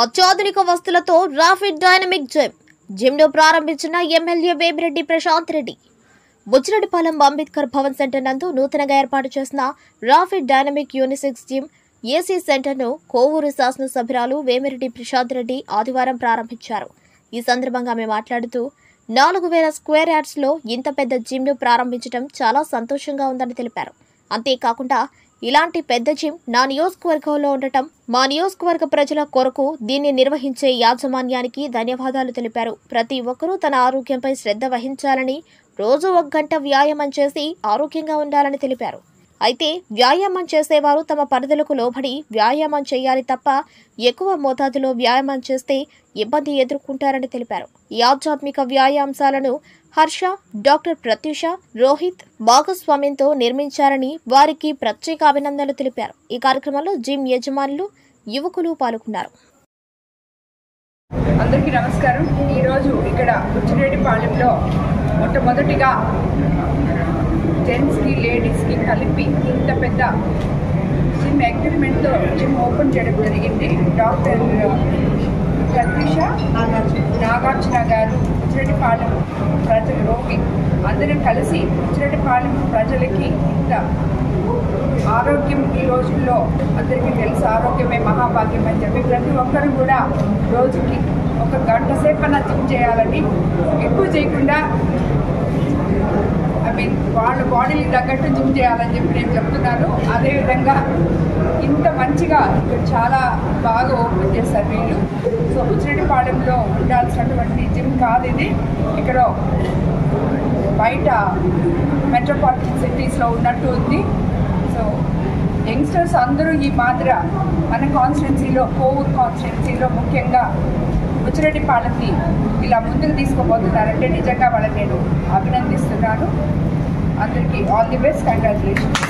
అత్యాధునిక వస్తువులతో రాఫిడ్ dynamic gym ను ప్రారంభించిన ఎమ్మెల్యే వేమిరెడ్డి ప్రశాంత్ రెడ్డి. బుచ్చిరెడ్డిపాలెం అంబేద్కర్ భవన్ సెంటర్ నందు నూతనంగా ఏర్పాటు చేసిన rapid dynamic unisex gym AC centre ను కోవూరు శాసనసభ్యురాలు వేమిరెడ్డి ప్రశాంత్ రెడ్డి ఆదివారం ప్రారంభించారు. ఈ సందర్భంగా ఆమె మాట్లాడుతూ 4000 స్క్వేర్ యార్డ్స్ లో ఇంత పెద్ద జిమ్ ను ప్రారంభించడం చాలా సంతోషంగా ఉందని తెలిపారు. అంతేకాకుండా ఇలాంటి పెద్ద జిమ్ నా నియోజకవర్గంలో ఉండటం, మా నియోజకవర్గ ప్రజల కొరకు దీన్ని నిర్వహించే యాజమాన్యానికి ధన్యవాదాలు తెలిపారు. ప్రతి ఒక్కరూ తన ఆరోగ్యంపై శ్రద్ధ వహించాలని, రోజు 1 గంట వ్యాయామం చేసి ఆరోగ్యంగా ఉండాలని తెలిపారు. అయితే వ్యాయామం చేసేవారు తమ పరిధులకు లోబడి వ్యాయామం చేయాలి తప్ప ఎక్కువ మోతాదులో వ్యాయామం చేస్తే ఇబ్బంది ఎదుర్కొంటారని తెలిపారు. ఈ ఆధ్యాత్మిక వ్యాయామాలను హర్ష, డాక్టర్ ప్రత్యూష, రోహిత్ భాగస్వామ్యంతో నిర్మించారని వారికి ప్రత్యేక అభినందనలు తెలిపారు. ఈ కార్యక్రమంలో జిమ్ యజమానులు, యువకులు పాల్గొన్నారు. అందరికీ నమస్కారం. ఈరోజు ఇక్కడ బుచ్చిరెడ్డిపాలెంలో మొట్టమొదటిగా జెంట్స్కి లేడీస్కి కలిపి ఇంత పెద్ద జిమ్ అగ్రిమెంట్తో జిమ్ ఓపెన్ చేయడం జరిగింది. డాక్టర్ ప్రత్యూష, నాగార్జున గారు, బుచ్చిరెడ్డిపాలెం ప్రజలు, రోహిత్ అందరం కలిసి బుచ్చిరెడ్డిపాలెం ప్రజలకి ఇంత ఆరోగ్యం ఈ రోజుల్లో అందరికీ తెలుసు, ఆరోగ్యమే మహాభాగ్యం అని చెప్పి ప్రతి ఒక్కరు కూడా రోజుకి 1 గంట సేపన్నా జిమ్ చేయాలని, ఎక్కువ చేయకుండా వాళ్ళ బాడీకి తగ్గట్టు జిమ్ చేయాలని చెప్పి నేను చెప్తున్నాను. అదేవిధంగా ఇంత మంచిగా ఇక్కడ చాలా బాగా ఓపెన్ చేస్తారు వీళ్ళు. సో బుచ్చిరెడ్డిపాలెంలో ఉండాల్సినటువంటి జిమ్ కాదు ఇది. ఇక్కడ బయట మెట్రోపాలిటన్ సిటీస్లో ఉన్నట్టు ఉంది. సో యంగ్స్టర్స్ అందరూ ఈ మాదిర మన కాన్స్టిట్యున్సీలో, కోవూరు కాన్స్టిట్యున్సీలో ముఖ్యంగా బుచ్చిరెడ్డిపాలెంని ఇలా ముందుకు తీసుకుపోతున్నారంటే నిజంగా వాళ్ళని నేను అభినందిస్తున్నాను. అందరికీ ఆల్ ది బెస్ట్, కంగ్రాచులేషన్స్.